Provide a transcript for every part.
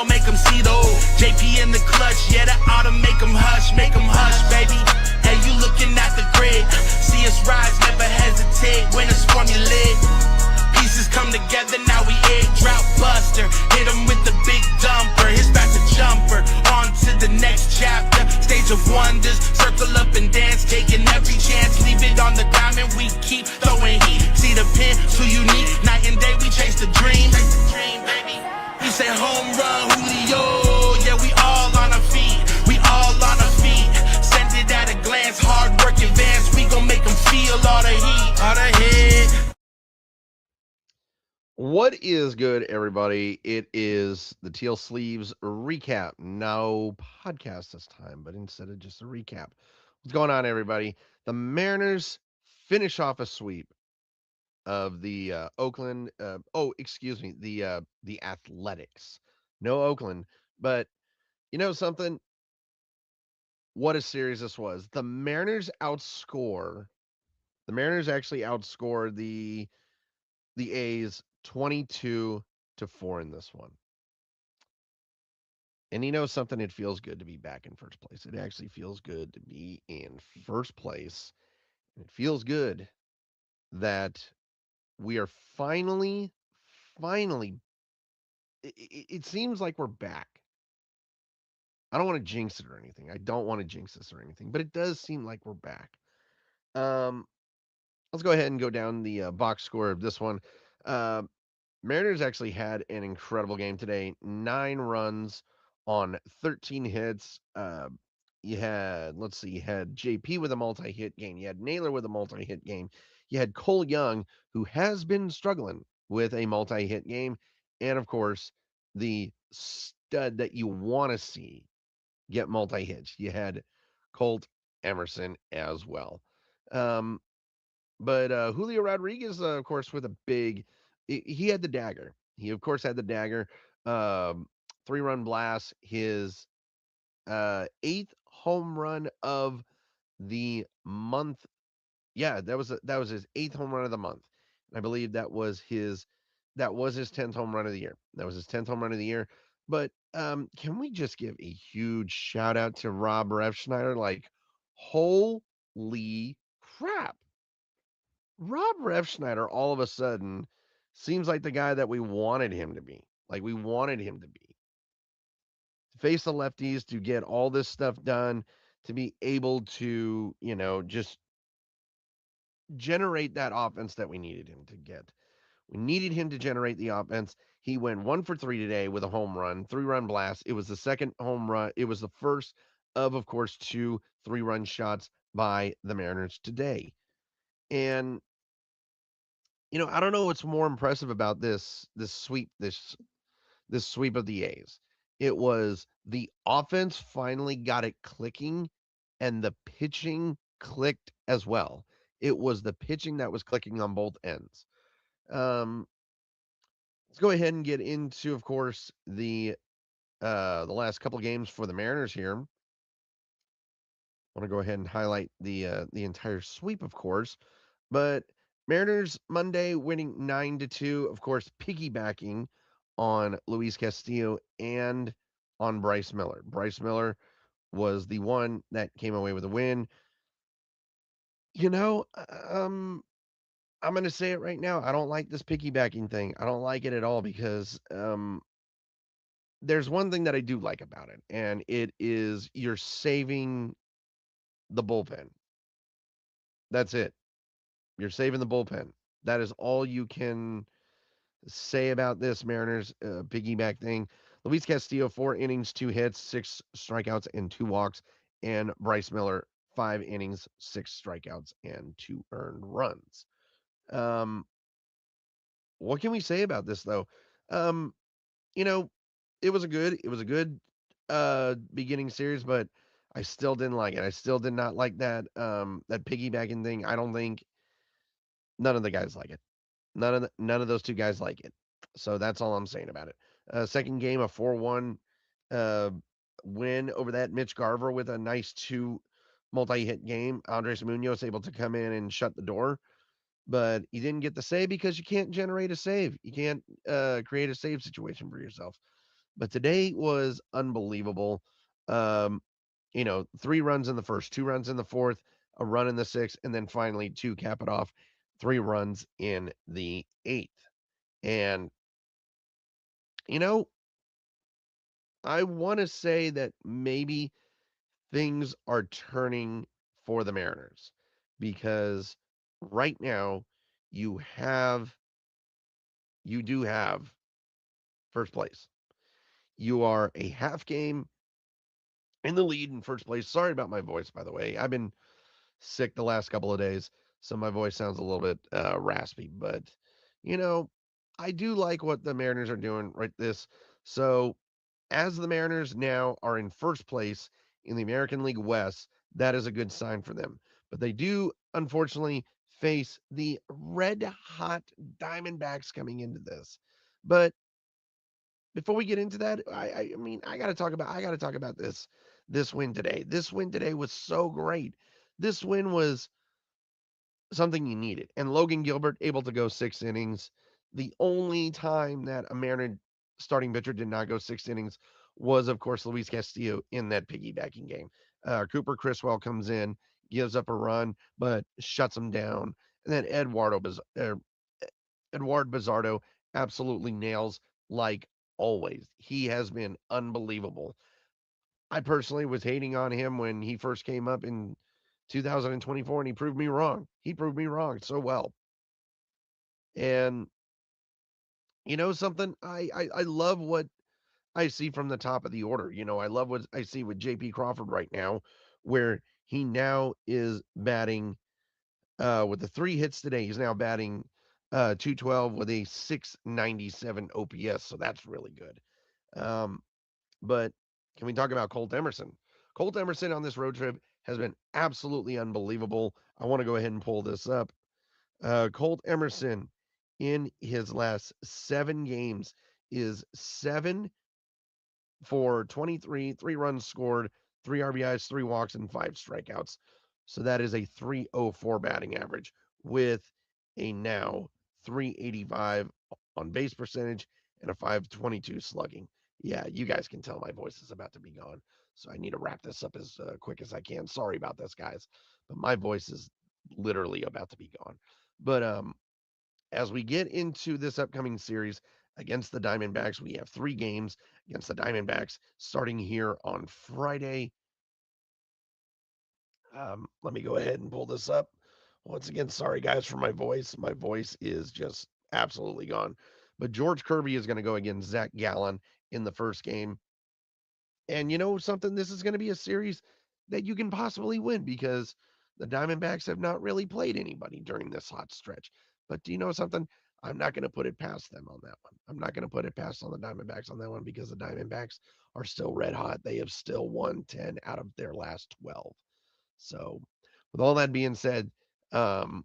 gon' make them see though. JP in the clutch, yeah, that oughta make them hush, baby. Hey, you looking at the grid. See us rise, never hesitate when it's formulaic. Pieces come together, now we egg drought buster. Hit him with the big dumper, his back a jumper. On to the next chapter, stage of wonders. Circle up and dance, taking every chance. Leave it on the ground and we keep throwing heat. See the pin, too unique. Night and day we chase the dream. Baby. We say home run, Julio. Yeah, we all on our feet. We all on our feet. Send it at a glance, hard work advance. We gon' make them feel all the heat, all the heat. What is good, everybody? It is the Teal Sleeves recap. No podcast this time, but instead of just a recap. What's going on, everybody? The Mariners finish off a sweep of the Oakland. The Athletics. No Oakland, but you know something? What a series this was. The Mariners outscore. The Mariners actually outscored the A's 22-4 in this one. And you know something? It feels good to be back in first place. It actually feels good to be in first place. It feels good that we are finally, it seems like we're back. I don't want to jinx it or anything. I don't want to jinx this or anything, but it does seem like we're back. Um, let's go ahead and go down the box score of this one. Uh, Mariners actually had an incredible game today. 9 runs on 13 hits. You had JP with a multi-hit game. You had Naylor with a multi-hit game. You had Cole Young, who has been struggling with a multi-hit game. And of course, the stud that you want to see get multi-hits. You had Colt Emerson as well. Um, but Julio Rodriguez, of course, with a big, he had the dagger. He, of course, had the dagger. 3-run blast, his eighth home run of the month. Yeah, that was his eighth home run of the month. And I believe that was his 10th home run of the year. That was his 10th home run of the year. But can we just give a huge shout out to Rob Refschneider? Like, holy crap! Rob Refschneider all of a sudden seems like the guy that we wanted him to be. Like we wanted him to be. To face the lefties, to get all this stuff done, to be able to, just generate that offense that we needed him to get. We needed him to generate the offense. He went 1 for 3 today with a home run, 3-run blast. It was the second home run. It was the first of course, 2 3-run shots by the Mariners today. And I don't know what's more impressive about this sweep of the A's. It was the offense finally got it clicking and the pitching clicked as well. It was the pitching that was clicking on both ends. Um, let's go ahead and get into, of course, the last couple games for the Mariners here. I want to go ahead and highlight the entire sweep, of course. But Mariners Monday winning 9-2, of course, piggybacking on Luis Castillo and on Bryce Miller. Bryce Miller was the one that came away with a win. You know, I'm going to say it right now. I don't like this piggybacking thing. I don't like it at all because there's one thing that I do like about it, and it is you're saving the bullpen. That's it. You're saving the bullpen. That is all you can say about this Mariners piggyback thing. Luis Castillo, 4 innings, 2 hits, 6 strikeouts, and 2 walks. And Bryce Miller, 5 innings, 6 strikeouts, and 2 earned runs. What can we say about this though? Um, you know, it was a good beginning series, but I still didn't like it. I still did not like that piggybacking thing. I don't think none of the guys like it. None of those 2 guys like it. So that's all I'm saying about it. Second game, a 4-1 uh, win over that Mitch Garver with a nice 2 multi-hit game. Andres Munoz able to come in and shut the door, but he didn't get the save because you can't generate a save. You can't create a save situation for yourself. But today was unbelievable. Um, 3 runs in the first, 2 runs in the fourth, a run in the sixth, and then finally to cap it off, 3 runs in the eighth. And, you know, I want to say that maybe things are turning for the Mariners because right now you have you do have first place. You are a half game in the lead in first place. Sorry about my voice, by the way. I've been sick the last couple of days, so my voice sounds a little bit raspy. But you know, I do like what the Mariners are doing right this. So as the Mariners now are in first place in the American League West, that is a good sign for them. But they do unfortunately face the red hot Diamondbacks coming into this. But before we get into that, I mean I gotta talk about this win today. This win today was so great. This win was something you needed. And Logan Gilbert able to go 6 innings. The only time that a Mariner starting pitcher did not go 6 innings was, of course, Luis Castillo in that piggybacking game. Cooper Criswell comes in, gives up a run, but shuts him down. And then Eduard Bizardo absolutely nails like always. He has been unbelievable. I personally was hating on him when he first came up in 2024, and he proved me wrong. He proved me wrong so well. And you know something? I love what I see from the top of the order. I love what I see with JP Crawford right now, where he now is batting with the 3 hits today. He's now batting 212 with a 697 OPS. So that's really good. Um, But can we talk about Colt Emerson? Colt Emerson on this road trip has been absolutely unbelievable. I want to go ahead and pull this up. Colt Emerson in his last 7 games is 7 for 23, 3 runs scored, 3 RBIs, 3 walks, and 5 strikeouts. So that is a 304 batting average with a now 385 on base percentage and a 522 slugging. Yeah, you guys can tell my voice is about to be gone. So I need to wrap this up as quick as I can. Sorry about this, guys, but my voice is literally about to be gone. But as we get into this upcoming series against the Diamondbacks, we have 3 games against the Diamondbacks starting here on Friday. Let me go ahead and pull this up. Once again, sorry guys for my voice. My voice is just absolutely gone. But George Kirby is going to go against Zach Gallen in the first game. And you know something? This is going to be a series that you can possibly win because the Diamondbacks have not really played anybody during this hot stretch. But do you know something? I'm not going to put it past them on that one. I'm not going to put it past on the Diamondbacks on that one because the Diamondbacks are still red hot. They have still won 10 out of their last 12. So, with all that being said, um,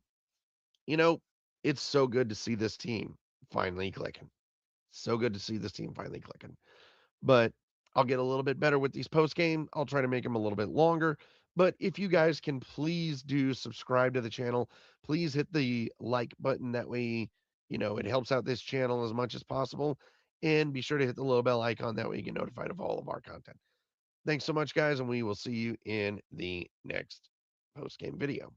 you know, it's so good to see this team finally clicking. So good to see this team finally clicking. But I'll get a little bit better with these post game. I'll try to make them a little bit longer. But if you guys can please do subscribe to the channel, please hit the like button. That way, it helps out this channel as much as possible. And be sure to hit the little bell icon. That way you get notified of all of our content. Thanks so much, guys, and we will see you in the next post game video.